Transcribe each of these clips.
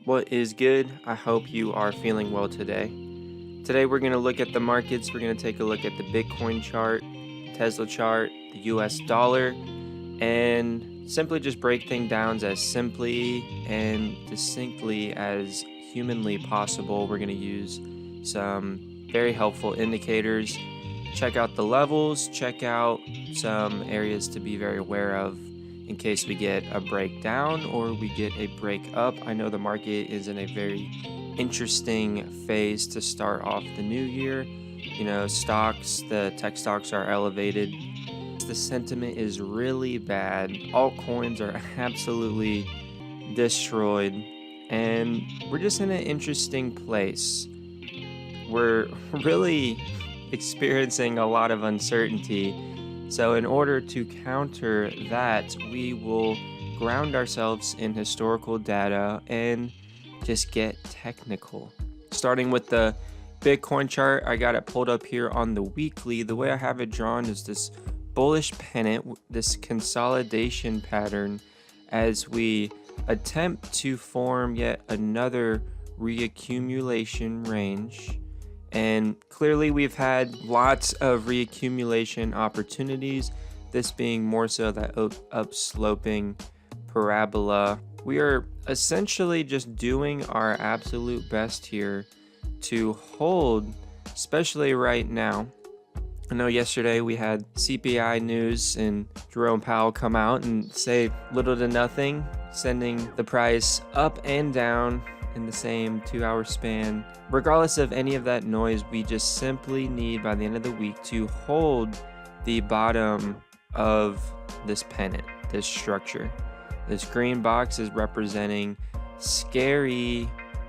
What is good? I hope you are feeling well today. Today we're going to look at the markets. We're going to take a look at the Bitcoin chart, Tesla chart, the US dollar, and simply just break things down as simply and distinctly as humanly possible. We're going to use some very helpful indicators. Check out the levels, check out some areas to be very aware of in case we get a breakdown or we get a break up. I know the market is in a very interesting phase to start off the new year. Stocks, the tech stocks are elevated. The sentiment is really bad. Altcoins are absolutely destroyed. And we're just in an interesting place. We're really experiencing a lot of uncertainty. So in order to counter that, we will ground ourselves in historical data and just get technical. Starting with the Bitcoin chart, I got it pulled up here on the weekly. The way I have it drawn is this bullish pennant, this consolidation pattern as we attempt to form yet another reaccumulation range. And clearly we've had lots of reaccumulation opportunities, this being more so that upsloping parabola. We are essentially just doing our absolute best here to hold, especially right now. I know yesterday we had CPI news and Jerome Powell come out and say little to nothing, sending the price up and down in the same 2-hour span. Regardless of any of that noise, we just simply need by the end of the week to hold the bottom of this pennant, this structure. This green box is representing scary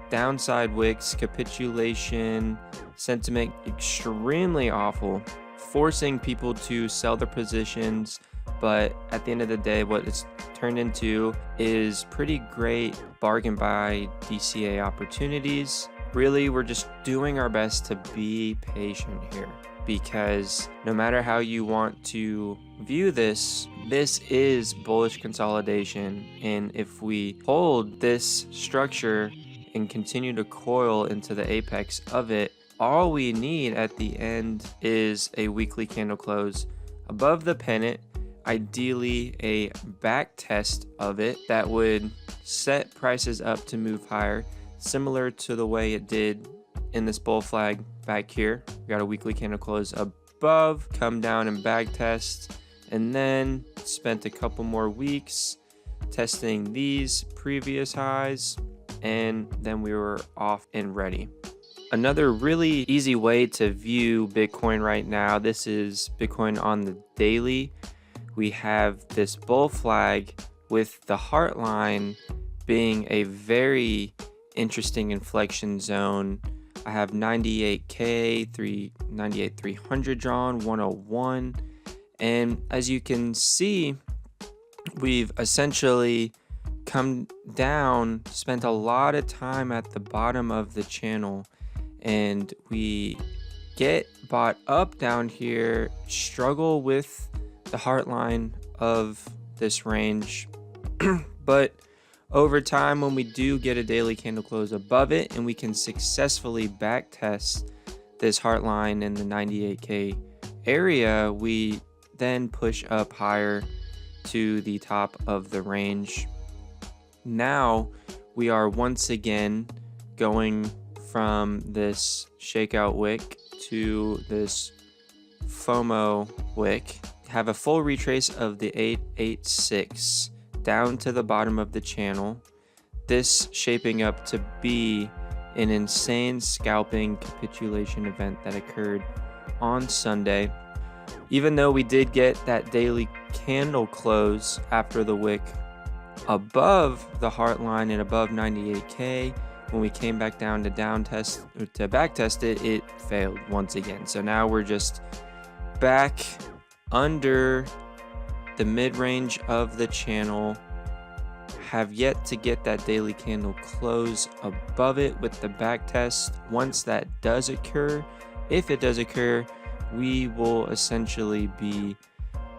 downside wicks, capitulation, sentiment extremely awful, forcing people to sell their positions. But at the end of the day, what it's turned into is pretty great bargain buy DCA opportunities. Really, we're just doing our best to be patient here, because no matter how you want to view this is bullish consolidation. And if we hold this structure and continue to coil into the apex of it, all we need at the end is a weekly candle close above the pennant, ideally a back test of it that would set prices up to move higher, similar to the way it did in this bull flag back here. We got a weekly candle close above, come down and back test, and then spent a couple more weeks testing these previous highs, and then we were off and ready. Another really easy way to view Bitcoin right now, this is Bitcoin on the daily. We have this bull flag with the heart line being a very interesting inflection zone. I have 98K, 98,300 drawn, 101. And as you can see, we've essentially come down, spent a lot of time at the bottom of the channel, and we get bought up down here, struggle with the heart line of this range. But over time, when we do get a daily candle close above it and we can successfully back test this heart line in the 98K area, we then push up higher to the top of the range. Now we are once again going from this shakeout wick to this FOMO wick. Have a full retrace of the 886 down to the bottom of the channel. This shaping up to be an insane scalping capitulation event that occurred on Sunday. Even though we did get that daily candle close after the wick above the heart line and above 98K, when we came back down to back test it, it failed once again. So now we're just back under the mid-range of the channel, have yet to get that daily candle close above it with the back test. Once that does occur, if it does occur, we will essentially be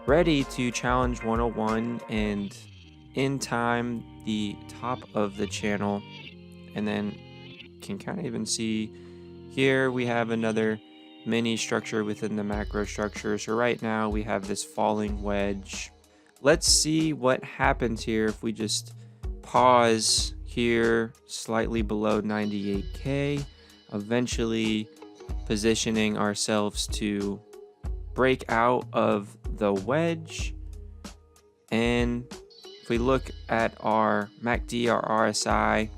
ready to challenge 101 and in time the top of the channel. and then can kind of even see here we have another mini structure within the macro structure. So right now we have this falling wedge. Let's see what happens here if we just pause here slightly below 98K, eventually positioning ourselves to break out of the wedge. And if we look at our MACD, our RSI,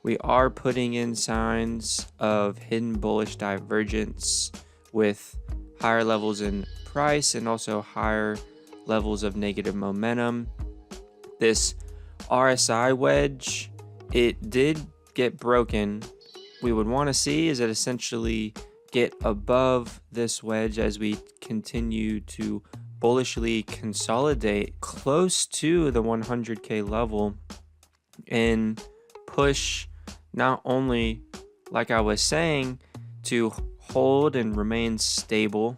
we are putting in signs of hidden bullish divergence with higher levels in price and also higher levels of negative momentum. This RSI wedge, it did get broken. We would want to see is it essentially get above this wedge as we continue to bullishly consolidate close to the 100K level and push not only, like I was saying, to hold and remain stable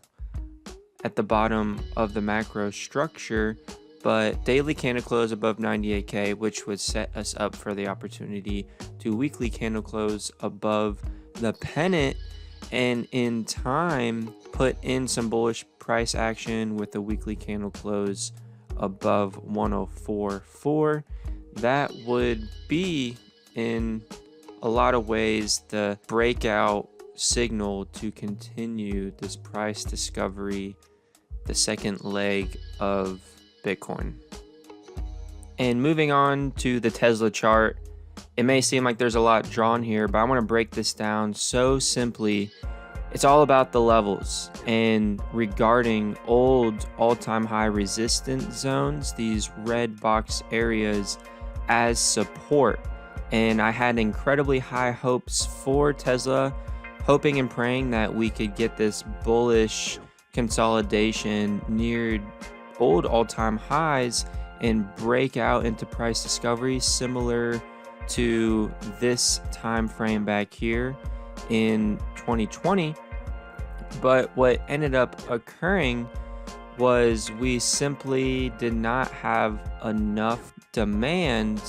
at the bottom of the macro structure, but daily candle close above 98K, which would set us up for the opportunity to weekly candle close above the pennant, and in time put in some bullish price action with the weekly candle close above 104.4. That would be, in a lot of ways, the breakout signal to continue this price discovery, the second leg of Bitcoin. And moving on to the Tesla chart, it may seem like there's a lot drawn here, but I want to break this down so simply. It's all about the levels and regarding old all-time high resistance zones, these red box areas, as support. And I had incredibly high hopes for Tesla, hoping and praying that we could get this bullish consolidation near old all-time highs and break out into price discovery similar to this time frame back here in 2020. But what ended up occurring was we simply did not have enough demand.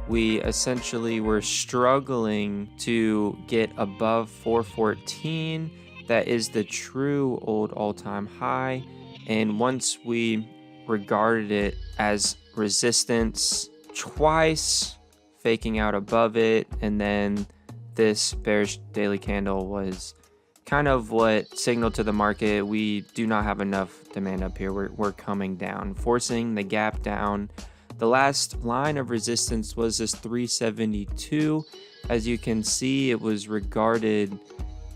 We essentially were struggling to get above 414. That is the true old all-time high. And once we regarded it as resistance twice, faking out above it, and then this bearish daily candle was kind of what signaled to the market we do not have enough demand up here. We're coming down, forcing the gap down. The last line of resistance was this 372. As you can see, it was regarded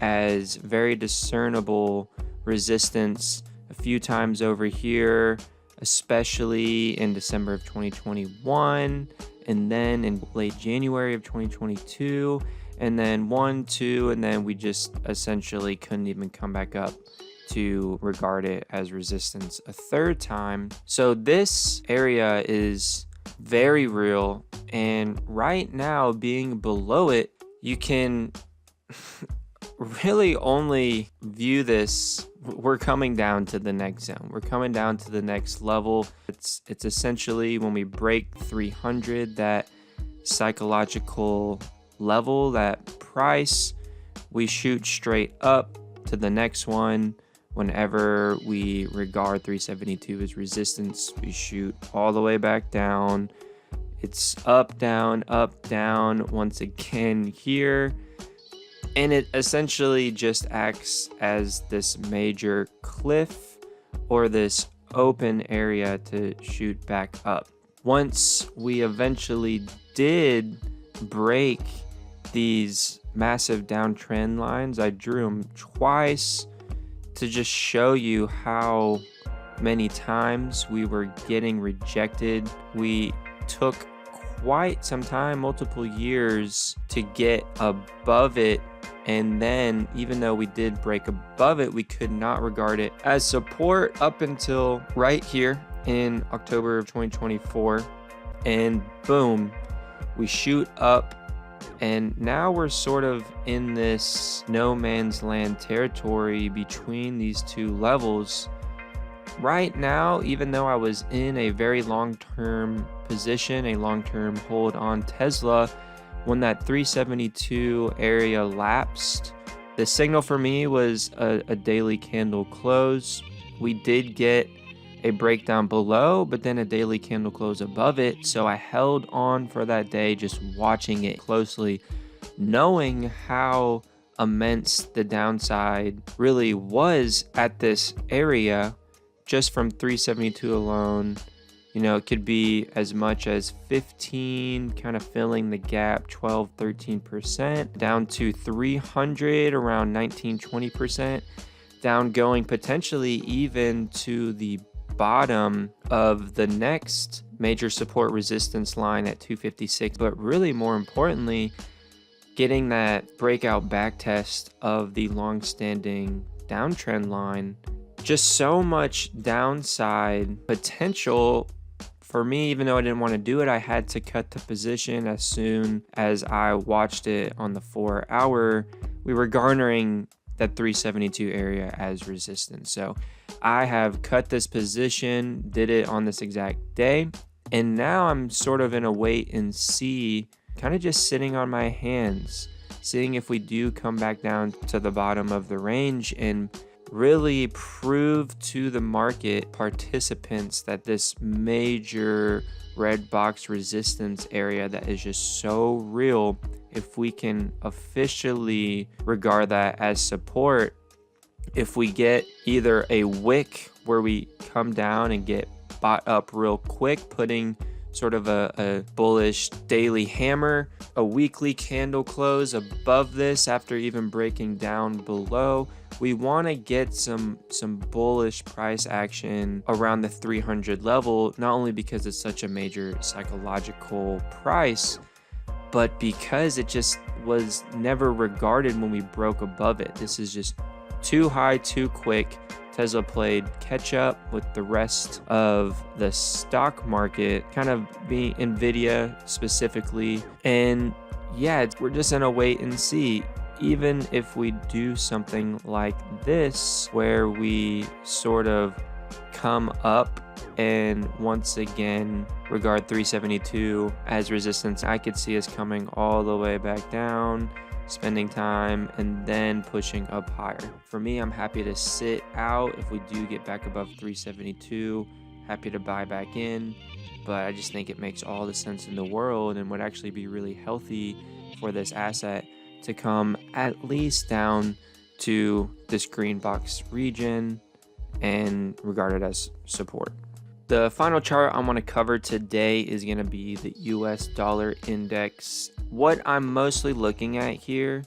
as very discernible resistance a few times over here, especially in December of 2021, and then in late January of 2022, and then 1, 2, and then we just essentially couldn't even come back up to regard it as resistance a third time. So this area is very real, and right now being below it, you can really only view this, we're coming down to the next zone. We're coming down to the next level. It's essentially when we break 300, that psychological level, that price, we shoot straight up to the next one. Whenever we regard 372 as resistance, we shoot all the way back down. It's up, down, once again here. And it essentially just acts as this major cliff or this open area to shoot back up. Once we eventually did break these massive downtrend lines, I drew them twice to just show you how many times we were getting rejected. We took quite some time, multiple years, to get above it. And then even though we did break above it, we could not regard it as support up until right here in October of 2024. And boom, we shoot up. And now we're sort of in this no man's land territory between these two levels. Right now, even though I was in a very long-term position, a long-term hold on Tesla, When that 372 area lapsed, the signal for me was a daily candle close. We did get a breakdown below, but then a daily candle close above it. So I held on for that day, just watching it closely, knowing how immense the downside really was at this area. Just from 372 alone, it could be as much as 15, kind of filling the gap, 12, 13%, down to 300, around 19, 20%, down going potentially even to the bottom of the next major support resistance line at 256. But really more importantly, getting that breakout back test of the long-standing downtrend line. Just so much downside potential for me. Even though I didn't want to do it, I had to cut the position as soon as I watched it on the 4-hour. We were garnering that 372 area as resistance. So I have cut this position, did it on this exact day. And now I'm sort of in a wait and see, kind of just sitting on my hands, seeing if we do come back down to the bottom of the range and really prove to the market participants that this major red box resistance area that is just so real, if we can officially regard that as support, if we get either a wick where we come down and get bought up real quick, putting sort of a bullish daily hammer, a weekly candle close above this after even breaking down below, we want to get some bullish price action around the 300 level, not only because it's such a major psychological price, but because it just was never regarded when we broke above it. This is just too high, too quick. Tesla played catch up with the rest of the stock market, kind of being Nvidia specifically. And yeah, we're just in a wait and see. Even if we do something like this, where we sort of come up and once again regard 372 as resistance, I could see us coming all the way back down, spending time, and then pushing up higher. For me, I'm happy to sit out. If we do get back above 372, happy to buy back in. But I just think it makes all the sense in the world and would actually be really healthy for this asset to come at least down to this green box region and regard it as support. The final chart I want to cover today is going to be the US dollar index. What I'm mostly looking at here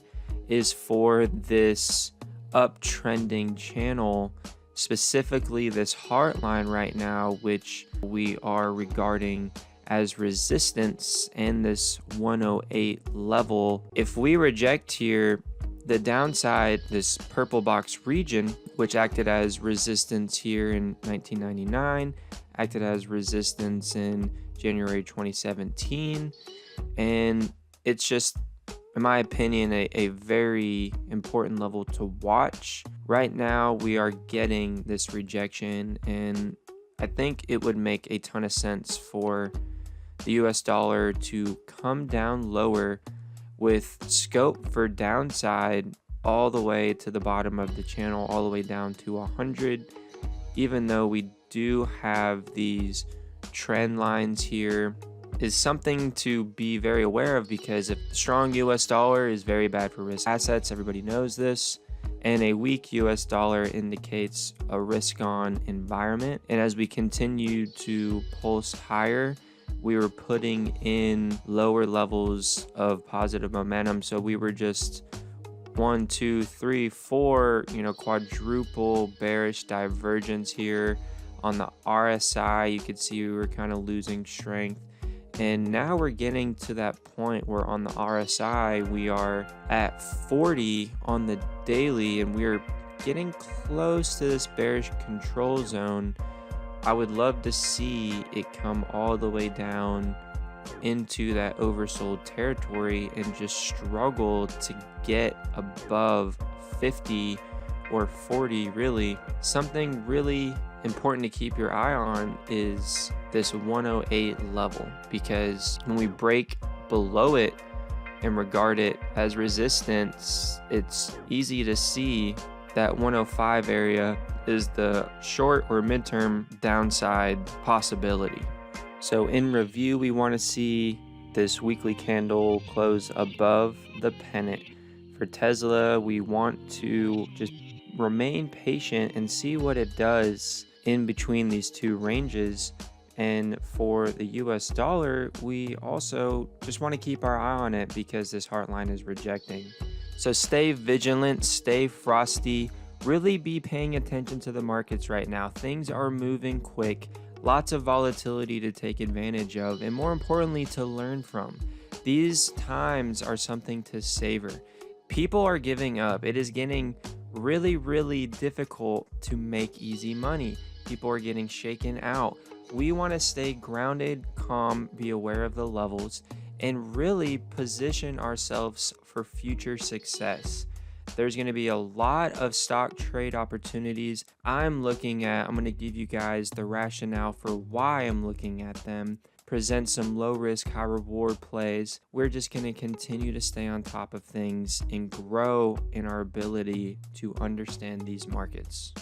is for this uptrending channel, specifically this heart line right now, which we are regarding as resistance, and this 108 level. If we reject here, the downside, this purple box region, which acted as resistance here in 1999, acted as resistance in January 2017, and it's just, in my opinion, a very important level to watch. Right now we are getting this rejection, and I think it would make a ton of sense for the US dollar to come down lower with scope for downside all the way to the bottom of the channel, all the way down to 100, even though we do have these trend lines here, is something to be very aware of, because if the strong US dollar is very bad for risk assets, everybody knows this, and a weak US dollar indicates a risk on environment. And as we continue to pulse higher, we were putting in lower levels of positive momentum. So we were just 1, 2, 3, 4, quadruple bearish divergence here on the RSI. You could see we were kind of losing strength. And now we're getting to that point where on the RSI, we are at 40 on the daily, and we're getting close to this bearish control zone. I would love to see it come all the way down into that oversold territory and just struggle to get above 50 or 40 really. Something really important to keep your eye on is this 108 level, because when we break below it, and regard it as resistance, it's easy to see that 105 area is the short or midterm downside possibility. So in review, we want to see this weekly candle close above the pennant. For Tesla, we want to just remain patient and see what it does in between these two ranges. And for the US dollar, we also just want to keep our eye on it because this heart line is rejecting. So stay vigilant, stay frosty, really be paying attention to the markets right now. Things are moving quick, lots of volatility to take advantage of, and more importantly, to learn from. These times are something to savor. People are giving up. It is getting really difficult to make easy money. People are getting shaken out. We want to stay grounded, calm, be aware of the levels, and really position ourselves for future success. There's going to be a lot of stock trade opportunities I'm looking at. I'm going to give you guys the rationale for why I'm looking at them, present some low risk, high reward plays. We're just going to continue to stay on top of things and grow in our ability to understand these markets.